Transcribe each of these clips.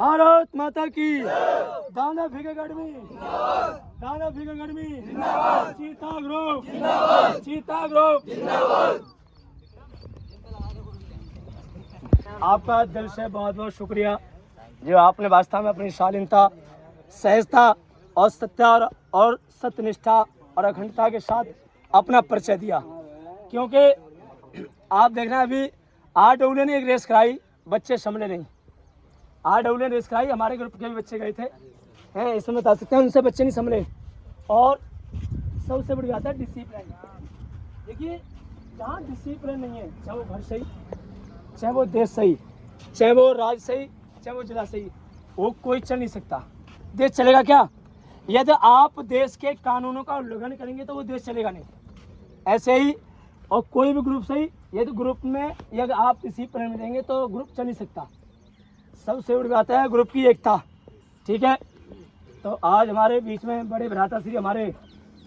भारत माता की। दाना फिगरगढ़ में, दाना फिगरगढ़ में चीता ग्रुप, चीता ग्रुप। आपका दिल से बहुत बहुत शुक्रिया जो आपने वास्तव में अपनी शालीनता, सहजता और सत्य और सत्यनिष्ठा और अखंडता के साथ अपना परिचय दिया। क्योंकि आप देखना अभी RW ने एक रेस कराई, बच्चे संभले नहीं। RW ने रेस कराई, हमारे ग्रुप के भी बच्चे गए थे, हैं इसमें बता सकते हैं, उनसे बच्चे नहीं संभले। और सबसे बड़ी बात है डिसिप्लिन। देखिए जहाँ डिसिप्लिन नहीं है, चाहे वो घर सही, चाहे वो देश सही, चाहे वो राज्य सही, चाहे वो जिला सही, वो कोई चल नहीं सकता। देश चलेगा क्या? यदि आप देश के कानूनों का उल्लंघन करेंगे तो वो देश चलेगा नहीं। ऐसे ही और कोई भी ग्रुप सही, यदि ग्रुप में यदि आप डिसिप्लिन में देंगे तो ग्रुप चल नहीं सकता। सबसे बड़ी बात है ग्रुप की एकता। ठीक है, तो आज हमारे बीच में बड़े भ्राता श्री हमारे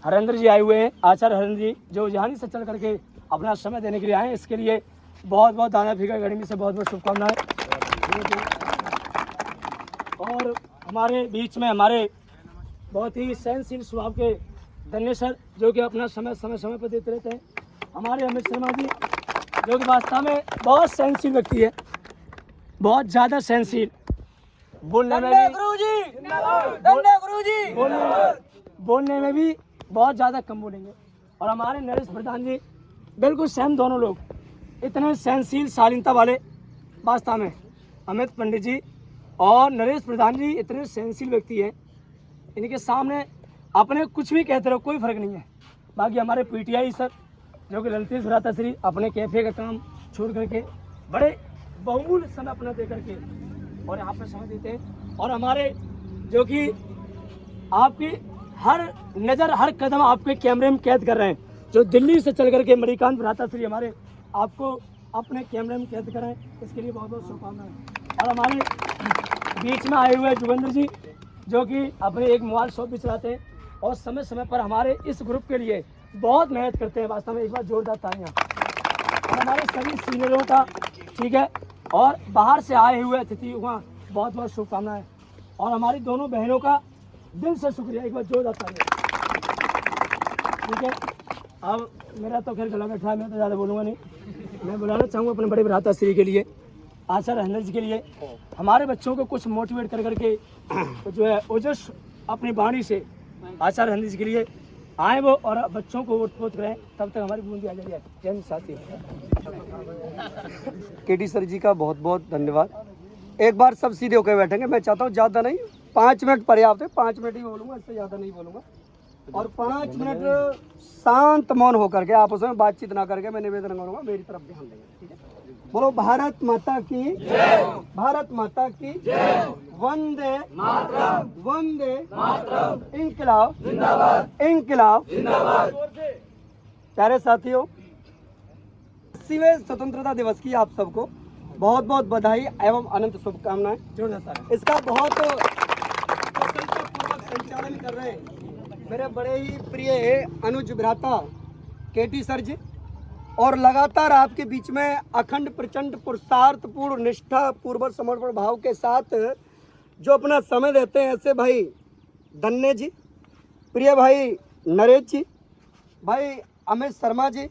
हरेंद्र जी आए हुए हैं, आचार्य हरेंद्र जी, जो जहानी से चल करके अपना समय देने के लिए आए। इसके लिए बहुत बहुत दाना फिगर अकेडमी से बहुत बहुत शुभकामनाएं। और हमारे बीच में हमारे बहुत ही सहनशील स्वभाव के धन्य सर, जो कि अपना समय पर देते रहते हैं। हमारे अमित शर्मा जी, जो कि वास्तव में बहुत सहनशील व्यक्ति है, बहुत ज़्यादा सहनशील, बोलने में भी बहुत ज़्यादा कम बोलेंगे। और हमारे नरेश प्रधान जी बिल्कुल सहम, दोनों लोग इतने सहनशील शालीनता वाले। वास्तव में अमित पंडित जी और नरेश प्रधान जी इतने सहनशील व्यक्ति हैं, इनके सामने अपने कुछ भी कहते रहो कोई फर्क नहीं है। बाकी हमारे PTI सर, जो कि ललितेश भ्राताश्री अपने कैफे का काम छोड़ करके बड़े बहुमूल्य समय अपना दे करके और यहाँ पर समय देते हैं। और हमारे जो कि आपकी हर नज़र, हर कदम आपके कैमरे में कैद कर रहे हैं, जो दिल्ली से चल करके मणिकांत भ्राताश्री हमारे आपको अपने कैमरे में कैद कर रहे हैं, इसके लिए बहुत बहुत शुभकामनाएं। और हमारे बीच में आए हुए जुगेंद्र जी, जो कि अपने एक मोबाइल शॉप भी चलाते हैं और समय समय पर हमारे इस ग्रुप के लिए बहुत मेहनत करते हैं। वास्तव में एक बार जोरदार तालियां। और हमारे सभी सीनियरों का, ठीक है, और बाहर से आए हुए अतिथि वहाँ बहुत बहुत शुभकामनाएं। और हमारी दोनों बहनों का दिल से शुक्रिया, एक बार जोरदार तालियां। ठीक है, अब मेरा तो खैर गला बैठा है, मैं तो ज़्यादा बोलूँगा नहीं। मैं बुलाना चाहूँगा अपने बड़े भ्राताश्री के लिए, आचार्य हरेंद्र जी के लिए, हमारे बच्चों को कुछ मोटिवेट कर करके जो है ओजस अपनी वाणी से आचार्य हरेंद्र जी के लिए आए वो, और बच्चों को ओतप्रोत करें। तब तक हमारी बूंदी आ जाएगी। जय हिंद साथी। KT सर जी का बहुत बहुत धन्यवाद। एक बार सब सीधे होकर बैठेंगे। मैं चाहता हूँ ज़्यादा नहीं, 5 मिनट पर्याप्त है, 5 मिनट ही बोलूँगा, इससे ज़्यादा नहीं बोलूँगा। और 5 मिनट शांत मौन होकर के, आप उसमें बातचीत ना करके मैं निवेदन करूँगा, मेरी तरफ ध्यान देंगे। ठीक है, बोलो भारत माता की जय, भारत माता की जय, वंदे मातरम, वंदे मातरम, इंकलाब जिंदाबाद, इंकलाब जिंदाबाद। प्यारे साथियों, 80वें स्वतंत्रता दिवस की आप सबको बहुत बहुत बधाई एवं अनंत शुभकामनाएं। इसका बहुत कुशलतापूर्वक संचालन कर रहे हैं मेरे बड़े ही प्रिय अनुज भ्राता KT सर जी, और लगातार आपके बीच में अखंड प्रचंड पुरुषार्थपूर्ण निष्ठा पूर्वक समर्पण भाव के साथ जो अपना समय देते हैं, ऐसे भाई धन्य जी, प्रिय भाई नरेश जी, भाई अमित शर्मा जी,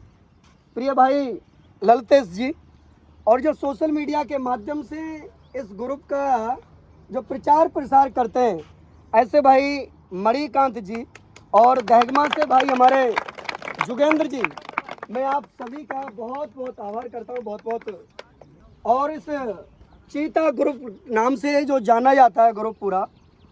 प्रिय भाई ललितेश जी, और जो सोशल मीडिया के माध्यम से इस ग्रुप का जो प्रचार प्रसार करते हैं, ऐसे भाई मणिकांत जी, और दहगमा से भाई हमारे जुगेंद्र जी, मैं आप सभी का बहुत बहुत आभार करता हूँ, बहुत बहुत। और इस चीता ग्रुप नाम से जो जाना जाता है ग्रुप पूरा,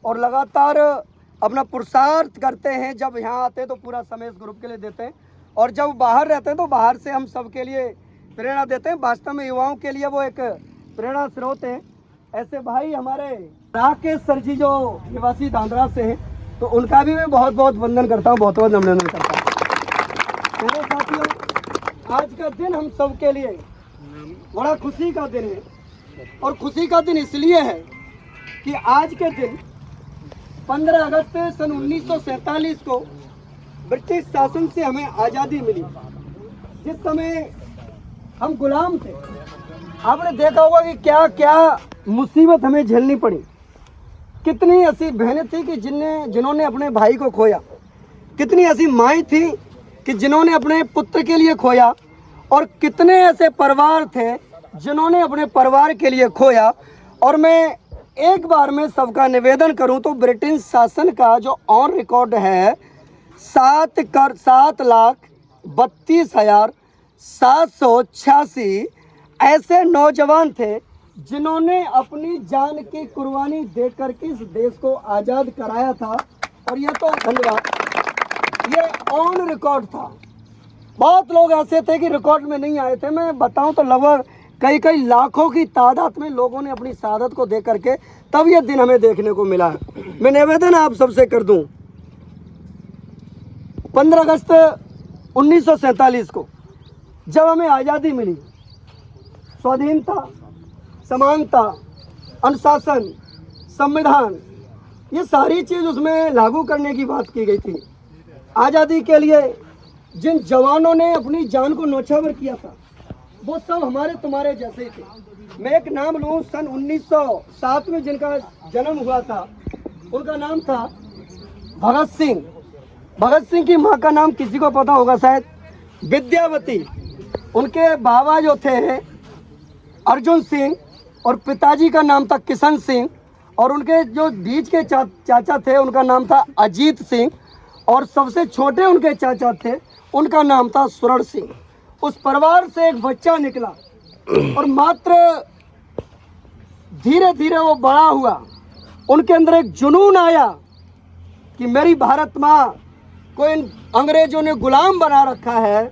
और लगातार अपना पुरुषार्थ करते हैं। जब यहाँ आते हैं तो पूरा समय इस ग्रुप के लिए देते हैं, और जब बाहर रहते हैं तो बाहर से हम सब के लिए प्रेरणा देते हैं। वास्तव में युवाओं के लिए वो एक प्रेरणा स्रोत हैं। ऐसे भाई हमारे राकेश सर जी, जो निवासी धांधरा से हैं, तो उनका भी मैं बहुत बहुत वंदन करता हूँ, बहुत बहुत अभिनंदन करता हूँ। मेरे साथियों, आज का दिन हम सब के लिए बड़ा खुशी का दिन है, और खुशी का दिन इसलिए है कि आज के दिन 15 अगस्त सन 1947 को ब्रिटिश शासन से हमें आज़ादी मिली। जिस समय हम गुलाम थे, आपने देखा होगा कि क्या क्या मुसीबत हमें झेलनी पड़ी। कितनी ऐसी बहनें थी कि जिन्होंने अपने भाई को खोया, कितनी ऐसी माएँ थी कि जिन्होंने अपने पुत्र के लिए खोया, और कितने ऐसे परिवार थे जिन्होंने अपने परिवार के लिए खोया। और मैं एक बार में सबका निवेदन करूं तो ब्रिटिश शासन का जो ऑन रिकॉर्ड है 7,32,786 ऐसे नौजवान थे जिन्होंने अपनी जान की कुर्बानी देकर के इस देश को आज़ाद कराया था। और ये तो धन्यवाद, ये ऑन रिकॉर्ड था। बहुत लोग ऐसे थे कि रिकॉर्ड में नहीं आए थे। मैं बताऊं तो लगभग कई लाखों की तादाद में लोगों ने अपनी शहादत को दे करके तब ये दिन हमें देखने को मिला है। मैं निवेदन आप सबसे कर दूं, 15 अगस्त 1947 को जब हमें आज़ादी मिली, स्वाधीनता, समानता, अनुशासन, संविधान, ये सारी चीज़ उसमें लागू करने की बात की गई थी। आज़ादी के लिए जिन जवानों ने अपनी जान को न्यौछावर किया था वो सब हमारे तुम्हारे जैसे ही थे। मैं एक नाम लूँ, सन 1907 में जिनका जन्म हुआ था उनका नाम था भगत सिंह। भगत सिंह की माँ का नाम किसी को पता होगा शायद, विद्यावती। उनके बाबा जो थे अर्जुन सिंह और पिताजी का नाम था किशन सिंह, और उनके जो बीच के चाचा थे उनका नाम था अजीत सिंह, और सबसे छोटे उनके चाचा थे उनका नाम था स्वर्ण सिंह। उस परिवार से एक बच्चा निकला और मात्र धीरे धीरे वो बड़ा हुआ। उनके अंदर एक जुनून आया कि मेरी भारत माँ को इन अंग्रेजों ने गुलाम बना रखा है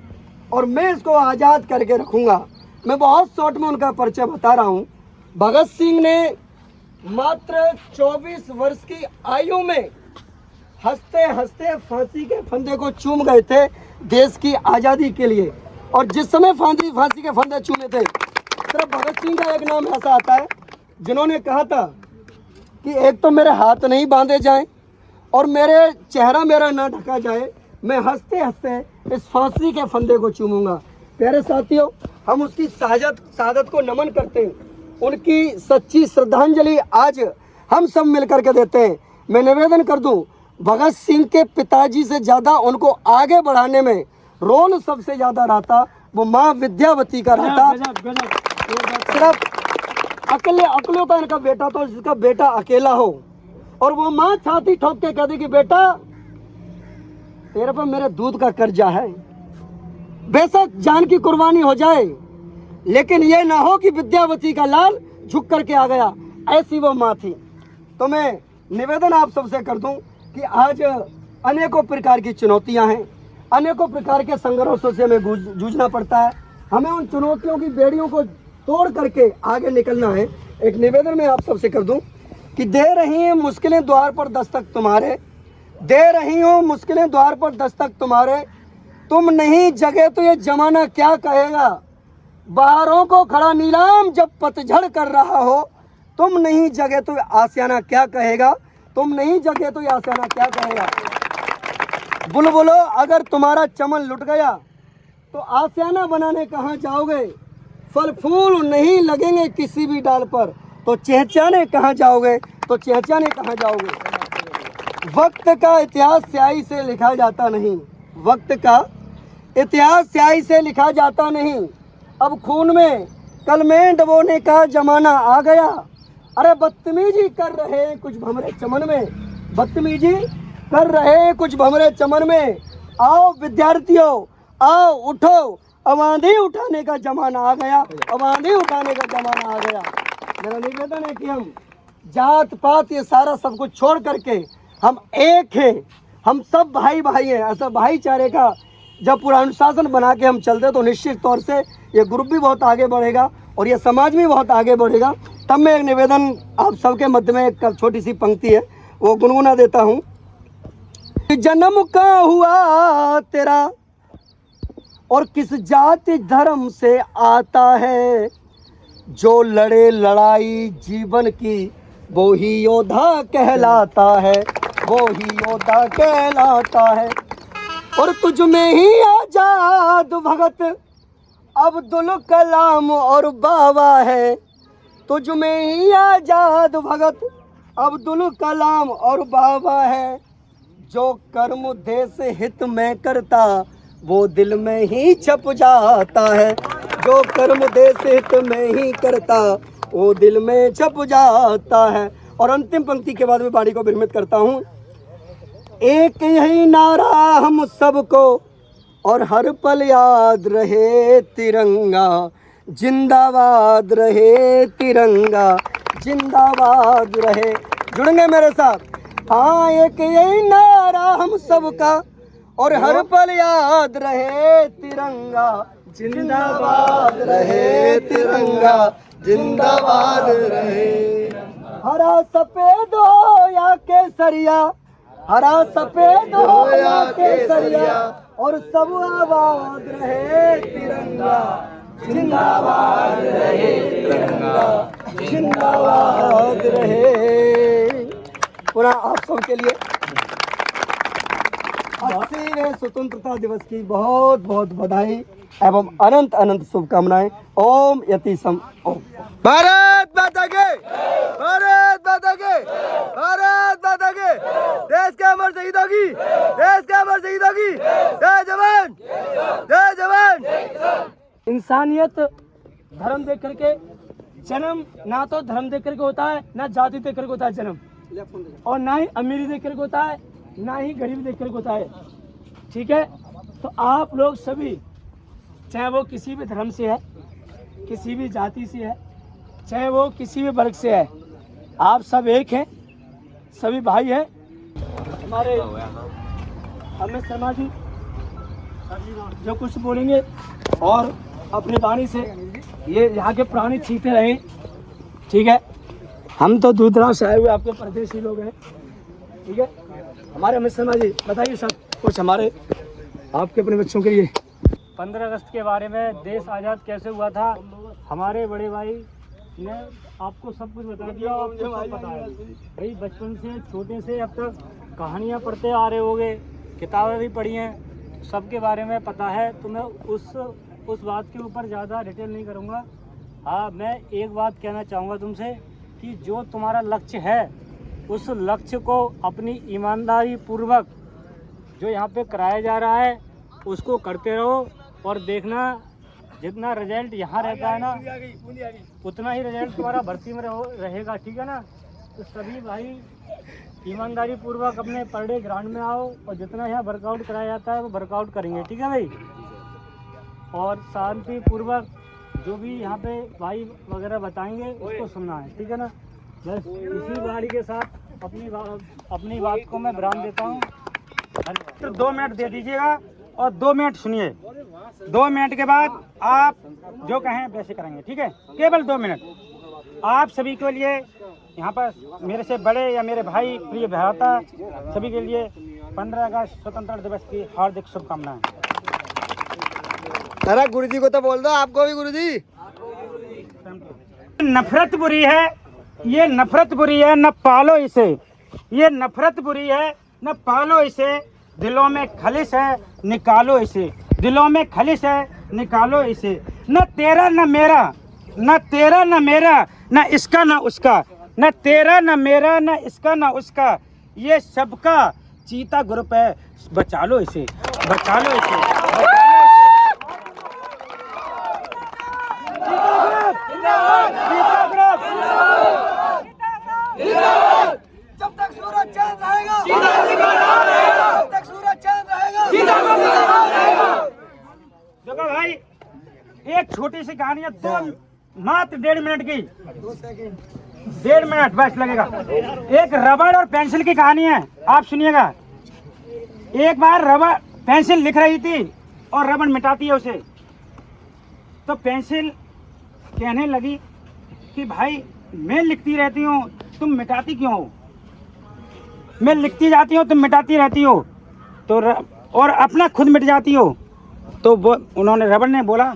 और मैं इसको आज़ाद करके रखूँगा। मैं बहुत शॉर्ट में उनका परिचय बता रहा हूँ। भगत सिंह ने मात्र 24 वर्ष की आयु में हंसते हंसते फांसी के फंदे को चूम गए थे देश की आज़ादी के लिए। और जिस समय फांसी के फंदे चूमे थे, सिर्फ भगत सिंह का एक नाम ऐसा आता है जिन्होंने कहा था कि एक तो मेरे हाथ नहीं बांधे जाएं और मेरे चेहरा मेरा ना ढका जाए, मैं हंसते हंसते इस फांसी के फंदे को चूमूंगा। प्यारे साथियों, हम उसकी शहादत को नमन करते हैं, उनकी सच्ची श्रद्धांजलि आज हम सब मिलकर के देते हैं। मैं निवेदन कर दूं, भगत सिंह के पिताजी से ज़्यादा उनको आगे बढ़ाने में रोल सबसे ज़्यादा रहता वो माँ विद्यावती का रहता। सिर्फ अकेले का इनका बेटा तो जिसका बेटा अकेला हो और वो माँ छाती ठोक के कह दी कि बेटा तेरे पर मेरे दूध का कर्जा है, बेशक जान की कुर्बानी हो जाए लेकिन ये ना हो कि विद्यावती का लाल झुक करके आ गया। ऐसी वो माँ थी। तो मैं निवेदन आप सबसे कर दूं कि आज अनेकों प्रकार की चुनौतियां हैं, अनेकों प्रकार के संघर्षों से हमें जूझना पड़ता है। हमें उन चुनौतियों की बेड़ियों को तोड़ करके आगे निकलना है। एक निवेदन मैं आप सबसे कर दूं कि दे रही हैं मुश्किलें द्वार पर दस्तक तुम्हारे, दे रही हूँ मुश्किलें द्वार पर दस्तक तुम्हारे, तुम नहीं जगे तो ये जमाना क्या कहेगा, बहारों को खड़ा नीलाम जब पतझड़ कर रहा हो, तुम नहीं जगे तो आशियाना क्या कहेगा, तुम नहीं जगे तो आशियाना क्या कहेगा। बुलबुलो अगर तुम्हारा चमन लुट गया तो आशियाना बनाने कहाँ जाओगे, फल फूल नहीं लगेंगे किसी भी डाल पर तो चहचाने कहाँ जाओगे, तो चहचाने कहाँ जाओगे। वक्त का इतिहास स्याही से लिखा जाता नहीं, वक्त का इतिहास स्याही से लिखा जाता नहीं, अब खून में कलमें डबोने का जमाना आ गया। अरे बदतमीजी कर रहे हैं कुछ भमरे चमन में, बदतमीजी कर रहे हैं कुछ भमरे चमन में, आओ विद्यार्थियों आओ उठो, अब आंधी उठाने का जमाना आ गया, अब आंधी उठाने का जमाना आ गया। मेरा निवेदन है कि हम जात पात ये सारा सब कुछ छोड़ करके हम एक हैं, हम सब भाई भाई हैं। ऐसा भाईचारे का जब पूरा अनुशासन बना के हम चलते तो निश्चित तौर से ये ग्रुप भी बहुत आगे बढ़ेगा और ये समाज भी बहुत आगे बढ़ेगा। तब मैं एक निवेदन आप सबके मध्य में एक छोटी सी पंक्ति है वो गुनगुना देता हूँ। जन्म का हुआ तेरा और किस जाति धर्म से आता है, जो लड़े लड़ाई जीवन की वो ही योद्धा कहलाता है, वो ही योद्धा कहलाता है। और तुझ में ही आजाद भगत अब्दुल कलाम और बाबा है, तुझ में ही आजाद भगत अब्दुल कलाम और बाबा है, जो कर्म देश हित में करता वो दिल में ही छप जाता है, जो कर्म देश हित में ही करता वो दिल में छप जाता है। और अंतिम पंक्ति के बाद में वाणी को विरमित करता हूँ। एक यही नारा हम सबको और हर पल याद रहे तिरंगा, जिंदाबाद रहे तिरंगा, जिंदाबाद रहे। जुड़ेंगे मेरे साथ? हाँ, एक यही नारा हम सबका और हर पल याद रहे तिरंगा, जिंदाबाद रहे तिरंगा, जिंदाबाद रहे। हरा सफेद हो या केसरिया, हरा सफेद हो या केसरिया, और सब आबाद रहे तिरंगा, जिंदाबाद रहे तिरंगा, जिंदाबाद रहे। पुनः आप सबके लिए 80वें स्वतंत्रता दिवस की बहुत बहुत बधाई एवं अनंत अनंत शुभकामनाएं। ओम यति सम ओम। भारत माता के, भारत माता के, भारत माता के। देश के अमर शहीदों की, देश के अमर शहीदों की जय जवान, जय जवान। इंसानियत धर्म देख करके जन्म, ना तो धर्म देख करके होता है, ना जाति देख करके होता है जन्म, और ना ही अमीरी देख करके होता है, ना ही गरीबी देख करके होता है। ठीक है, तो आप लोग सभी, चाहे वो किसी भी धर्म से है, किसी भी जाति से है, चाहे वो किसी भी वर्ग से है, आप सब एक हैं, सभी भाई हैं। हमारे अमित शर्मा जी जो कुछ बोलेंगे और अपनी वाणी से ये यहाँ के पुराने चीते रहे। ठीक है, हम तो दूर दराज से आए हुए आपके परदेशी लोग हैं। ठीक है, हमारे अमित शर्मा जी बताइए सब कुछ हमारे आपके अपने बच्चों के लिए। 15 अगस्त के बारे में, देश आज़ाद कैसे हुआ था, हमारे बड़े भाई ने आपको सब कुछ बता दिया। आपको सब पता है भाई, बचपन से छोटे से अब तक कहानियाँ पढ़ते आ रहे होगे, किताबें भी पढ़ी हैं, सबके बारे में पता है। तो मैं उस बात के ऊपर ज़्यादा डिटेल नहीं करूँगा। हाँ, मैं एक बात कहना चाहूँगा तुमसे कि जो तुम्हारा लक्ष्य है, उस लक्ष्य को अपनी ईमानदारी पूर्वक जो यहाँ पे कराया जा रहा है उसको करते रहो, और देखना जितना रिजल्ट यहाँ रहता है ना, उतना ही रिजल्ट तुम्हारा भर्ती में रहेगा। ठीक है ना? तो सभी भाई ईमानदारी पूर्वक अपने पर डे ग्राउंड में आओ, और जितना यहाँ वर्कआउट कराया जाता है वो वर्कआउट करेंगे। ठीक है भाई? और शांति पूर्वक जो भी यहाँ पे भाई वगैरह बताएंगे उसको सुनना है। ठीक है ना? बस इसी गाड़ी के साथ अपनी बात को मैं विराम देता हूँ। तो 2 मिनट दे दीजिएगा और 2 मिनट सुनिए। 2 मिनट के बाद आप जो कहें वैसे करेंगे। ठीक है? केवल 2 मिनट। आप सभी के लिए यहाँ पर मेरे से बड़े या मेरे भाई प्रिय भ्राता सभी के लिए 15 अगस्त स्वतंत्रता दिवस की हार्दिक शुभकामनाएं। अरे गुरुजी को तो बोल दो, आपको भी गुरुजी। नफरत बुरी है, ये नफरत बुरी है, न पालो इसे। ये नफरत बुरी है, न पालो इसे। दिलों में खलिश है, निकालो इसे। दिलों में खलिश है, निकालो इसे। न तेरा न मेरा, न तेरा न मेरा, न इसका न उसका। न तेरा न मेरा, न इसका न उसका। ये सबका चीता ग्रुप है, बचा लो इसे, बचा लो इसे, बचा लो इसे। जब तक सूरज चांद रहेगा, जब तक सूरज चांद रहेगा। देखो भाई, एक छोटी सी कहानी है, मात्र 1.5 मिनट की, 1.5 मिनट बस लगेगा। एक रबड़ और पेंसिल की कहानी है, आप सुनिएगा। एक बार रबड़ पेंसिल लिख रही थी और रबड़ मिटाती है उसे। तो पेंसिल कहने लगी कि भाई मैं लिखती रहती हूँ, तुम मिटाती क्यों हो? मैं लिखती जाती हूँ, तुम मिटाती रहती हो, तो और अपना खुद मिट जाती हो। तो वो उन्होंने, रबड़ ने बोला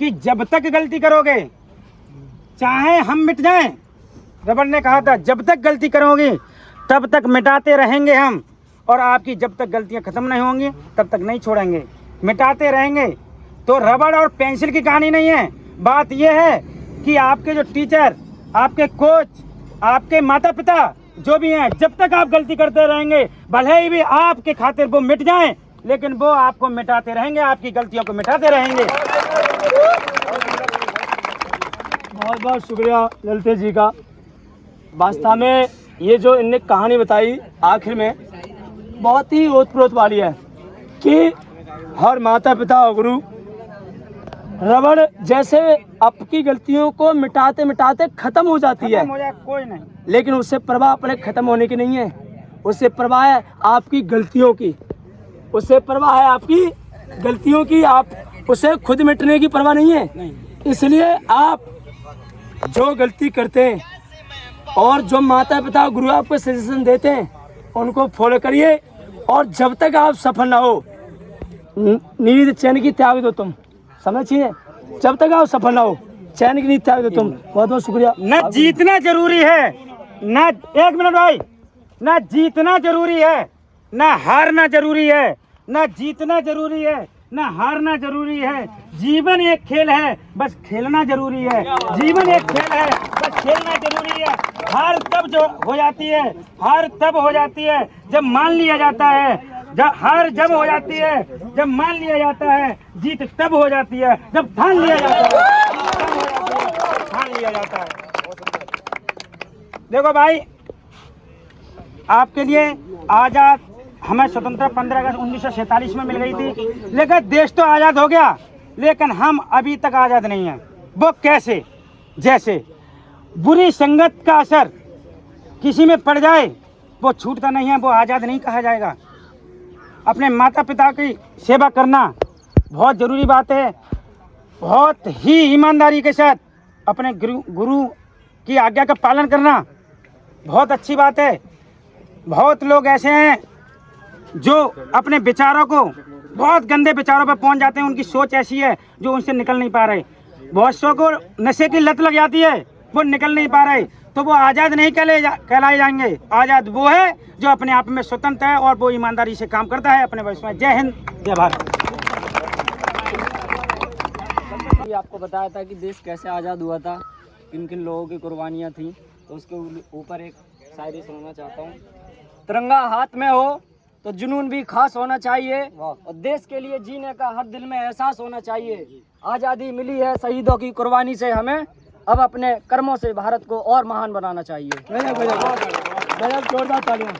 कि जब तक गलती करोगे, चाहे हम मिट जाएं, रबड़ ने कहा था जब तक गलती करोगे तब तक मिटाते रहेंगे हम, और आपकी जब तक गलतियां खत्म नहीं होंगी तब तक नहीं छोड़ेंगे, मिटाते रहेंगे। तो रबड़ और पेंसिल की कहानी नहीं है, बात यह है कि आपके जो टीचर, आपके कोच, आपके माता पिता जो भी हैं, जब तक आप गलती करते रहेंगे, भले ही भी आपके खातिर वो मिट जाएं, लेकिन वो आपको मिटाते रहेंगे, आपकी गलतियों को मिटाते रहेंगे। बहुत बहुत शुक्रिया ललित जी का। वास्तव में ये जो इनने कहानी बताई आखिर में बहुत ही ओतप्रोत वाली है कि हर माता पिता और गुरु रबड़ जैसे आपकी गलतियों को मिटाते मिटाते खत्म हो जाती है, कोई नहीं, लेकिन उससे प्रवाह अपने खत्म होने की नहीं है, उससे प्रवाह है आपकी गलतियों की, उससे प्रवाह है आपकी गलतियों की, आप उसे खुद मिटने की परवाह नहीं है। इसलिए आप जो गलती करते हैं और जो माता पिता गुरु आपको सजेशन देते हैं उनको फॉलो करिए, और जब तक आप सफल ना हो नींद चैन की त्याग दो तुम, समझिए, जब तक आप सफल ना हो चैन की नींद त्याग दो तुम। बहुत बहुत शुक्रिया। न जीतना जरूरी है, न एक मिनट भाई, न जीतना जरूरी है, न हारना जरूरी है, न जीतना जरूरी है, न हारना जरूरी है। जीवन एक खेल है, बस खेलना जरूरी है। जीवन एक खेल है, बस खेलना जरूरी है। हार तब जो हो जाती है, हार तब हो जाती है जब मान लिया जाता है, जब हार जब हो जाती है जब मान लिया जाता है, जीत तब हो जाती है जब ठान लिया जाता है, ठान लिया जाता है। देखो भाई, आपके लिए आजाद हमें स्वतंत्रता 15 अगस्त 1947 में मिल गई थी, लेकिन देश तो आज़ाद हो गया, लेकिन हम अभी तक आज़ाद नहीं हैं। वो कैसे? जैसे बुरी संगत का असर किसी में पड़ जाए वो छूटता नहीं है, वो आज़ाद नहीं कहा जाएगा। अपने माता पिता की सेवा करना बहुत ज़रूरी बात है, बहुत ही ईमानदारी के साथ अपने गुरु की आज्ञा का पालन करना बहुत अच्छी बात है। बहुत लोग ऐसे हैं जो अपने विचारों को बहुत गंदे विचारों पर पहुंच जाते हैं, उनकी सोच ऐसी है जो उनसे निकल नहीं पा रहे। बहुत सौ को नशे की लत लग जाती है, वो निकल नहीं पा रहे, तो वो आज़ाद नहीं कहलाए जाएंगे। आज़ाद वो है जो अपने आप में स्वतंत्र है और वो ईमानदारी से काम करता है अपने वश में। जय हिंद, जय भारत। आपको बताया था कि देश कैसे आज़ाद हुआ था, किन किन लोगों की कुर्बानियाँ थी, तो उसके ऊपर एक शायरी सुनाना चाहता हूँ। तिरंगा हाथ में हो तो जुनून भी खास होना चाहिए, और देश के लिए जीने का हर दिल में एहसास होना चाहिए। आज़ादी मिली है शहीदों की कुर्बानी से हमें, अब अपने कर्मों से भारत को और महान बनाना चाहिए। जोरदार तालियां।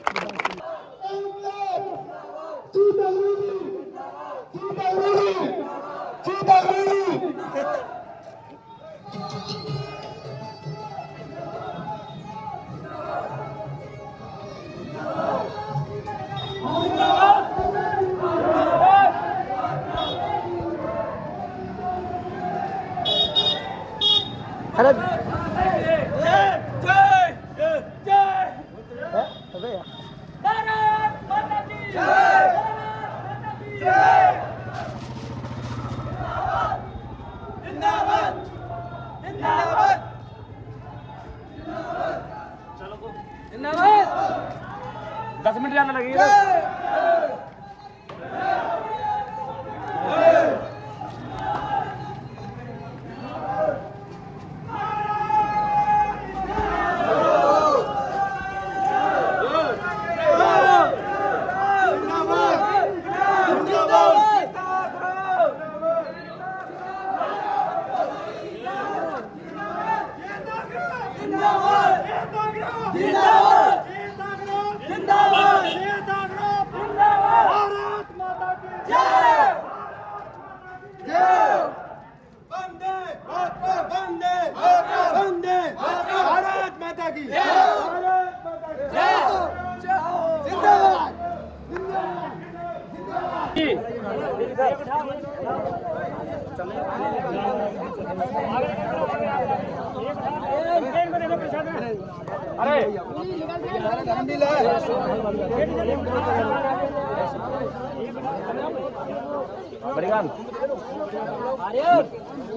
दस मिनट ज़्यादा लगेगा।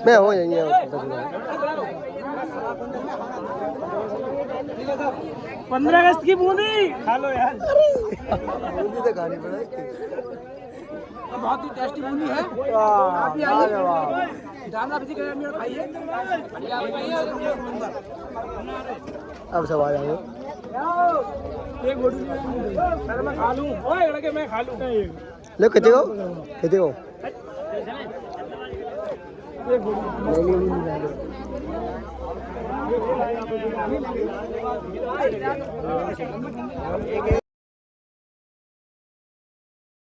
मैं हो जाएंगे 15 अगस्त की बूंदी खा लो यार। बूंदी तो खानी पड़ेगी, बहुत ही टेस्टी बूंदी है। आप भी आइए, जाना भी खाइए। अब सब आ जाएंगे। मैं खा लूं, ओए लड़के मैं खा लूं। ले कितने को कितने को